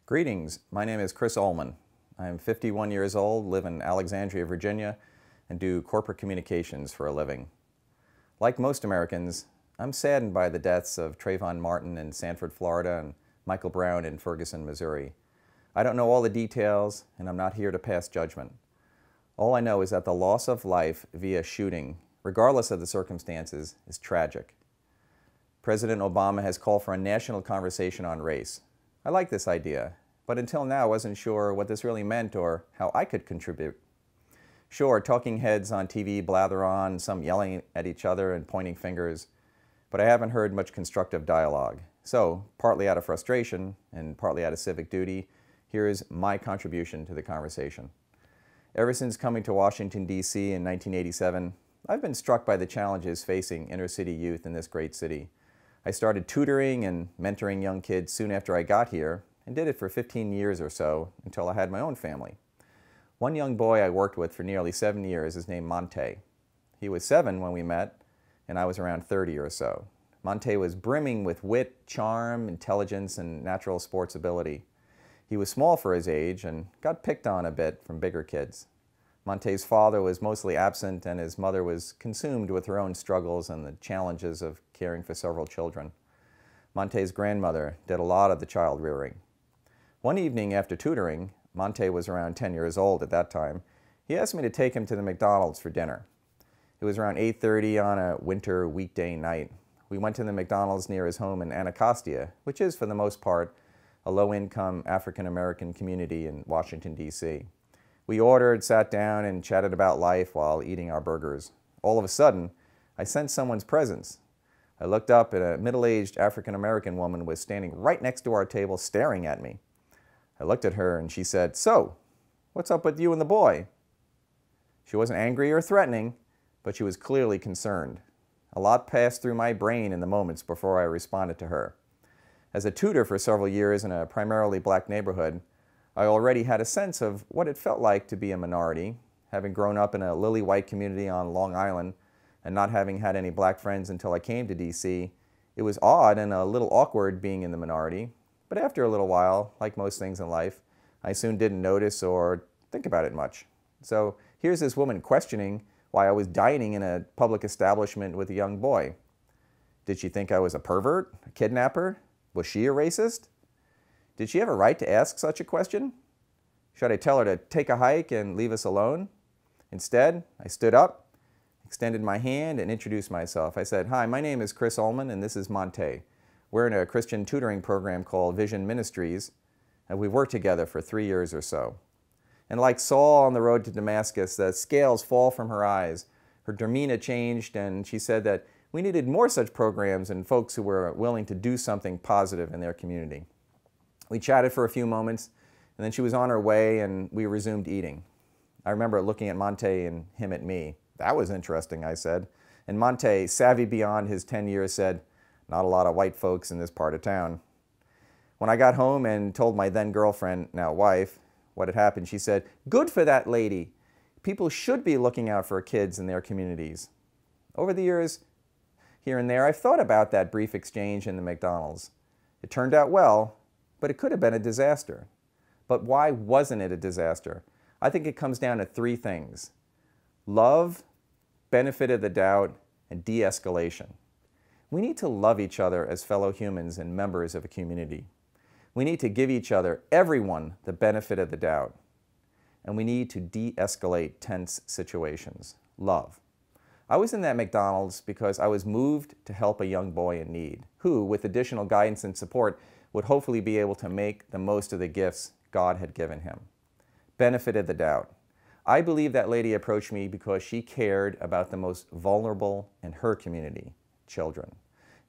Greetings, my name is Chris Ullman. I'm 51 years old, live in Alexandria, Virginia, and do corporate communications for a living. Like most Americans, I'm saddened by the deaths of Trayvon Martin in Sanford, Florida, and Michael Brown in Ferguson, Missouri. I don't know all the details, and I'm not here to pass judgment. All I know is that the loss of life via shooting, regardless of the circumstances, is tragic. President Obama has called for a national conversation on race. I like this idea, but until now I wasn't sure what this really meant or how I could contribute. Sure, talking heads on TV blather on, some yelling at each other and pointing fingers, but I haven't heard much constructive dialogue. So, partly out of frustration and partly out of civic duty, here is my contribution to the conversation. Ever since coming to Washington, D.C. in 1987, I've been struck by the challenges facing inner-city youth in this great city. I started tutoring and mentoring young kids soon after I got here and did it for 15 years or so until I had my own family. One young boy I worked with for nearly 7 years is named Monte. He was 7 when we met, and I was around 30 or so. Monte was brimming with wit, charm, intelligence, and natural sports ability. He was small for his age and got picked on a bit from bigger kids. Monte's father was mostly absent, and his mother was consumed with her own struggles and the challenges of caring for several children. Monte's grandmother did a lot of the child rearing. One evening after tutoring, Monte was around 10 years old at that time, he asked me to take him to the McDonald's for dinner. It was around 8:30 on a winter weekday night. We went to the McDonald's near his home in Anacostia, which is, for the most part, a low-income African-American community in Washington, D.C. We ordered, sat down, and chatted about life while eating our burgers. All of a sudden, I sensed someone's presence. I looked up and a middle-aged African-American woman was standing right next to our table staring at me. I looked at her and she said, "So, what's up with you and the boy?" She wasn't angry or threatening, but she was clearly concerned. A lot passed through my brain in the moments before I responded to her. As a tutor for several years in a primarily black neighborhood, I already had a sense of what it felt like to be a minority, having grown up in a lily-white community on Long Island and not having had any black friends until I came to D.C. It was odd and a little awkward being in the minority, but after a little while, like most things in life, I soon didn't notice or think about it much. So here's this woman questioning why I was dining in a public establishment with a young boy. Did she think I was a pervert, a kidnapper? Was she a racist? Did she have a right to ask such a question? Should I tell her to take a hike and leave us alone? Instead, I stood up, extended my hand, and introduced myself. I said, "Hi, my name is Chris Ullman, and this is Monte. We're in a Christian tutoring program called Vision Ministries, and we've worked together for 3 years or so." And like Saul on the road to Damascus, the scales fall from her eyes. Her demeanor changed, and she said that we needed more such programs and folks who were willing to do something positive in their community. We chatted for a few moments, and then she was on her way, and we resumed eating. I remember looking at Monte and him at me. "That was interesting," I said. And Monte, savvy beyond his 10 years, said, "Not a lot of white folks in this part of town." When I got home and told my then girlfriend, now wife, what had happened, she said, "Good for that lady. People should be looking out for kids in their communities." Over the years, here and there, I've thought about that brief exchange in the McDonald's. It turned out well, but it could have been a disaster. But why wasn't it a disaster? I think it comes down to 3 things: love, benefit of the doubt, and de-escalation. We need to love each other as fellow humans and members of a community. We need to give each other, everyone, the benefit of the doubt. And we need to de-escalate tense situations. Love. I was in that McDonald's because I was moved to help a young boy in need, who, with additional guidance and support, would hopefully be able to make the most of the gifts God had given him. Benefit of the doubt. I believe that lady approached me because she cared about the most vulnerable in her community, children.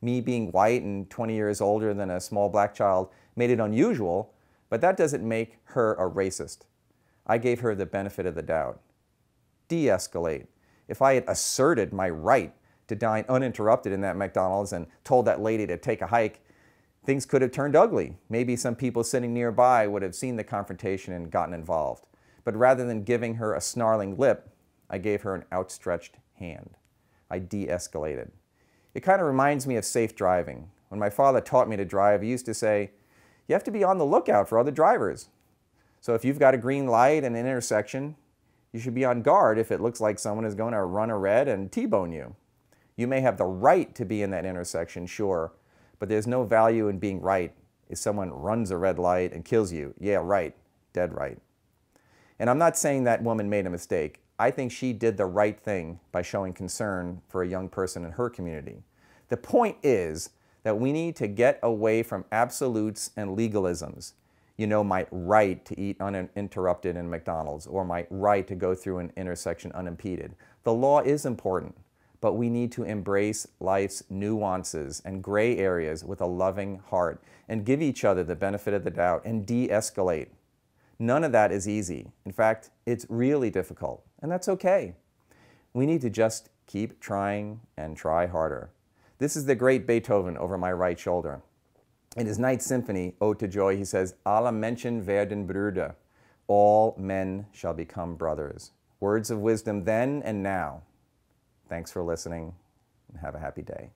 Me being white and 20 years older than a small black child made it unusual, but that doesn't make her a racist. I gave her the benefit of the doubt. De-escalate. If I had asserted my right to dine uninterrupted in that McDonald's and told that lady to take a hike, things could have turned ugly. Maybe some people sitting nearby would have seen the confrontation and gotten involved. But rather than giving her a snarling lip, I gave her an outstretched hand. I de-escalated. It kind of reminds me of safe driving. When my father taught me to drive, he used to say, You have to be on the lookout for other drivers. So if you've got a green light in an intersection, you should be on guard if it looks like someone is going to run a red and T-bone you. You may have the right to be in that intersection, sure, but there's no value in being right if someone runs a red light and kills you. Yeah, right, dead right. And I'm not saying that woman made a mistake. I think she did the right thing by showing concern for a young person in her community. The point is that we need to get away from absolutes and legalisms. You know, my right to eat uninterrupted in McDonald's, or my right to go through an intersection unimpeded. The law is important, but we need to embrace life's nuances and gray areas with a loving heart and give each other the benefit of the doubt and de-escalate. None of that is easy. In fact, it's really difficult, and that's okay. We need to just keep trying and try harder. This is the great Beethoven over my right shoulder. In his Ninth Symphony, Ode to Joy, he says, Alle Menschen werden Brüder. All men shall become brothers. Words of wisdom then and now. Thanks for listening, and have a happy day.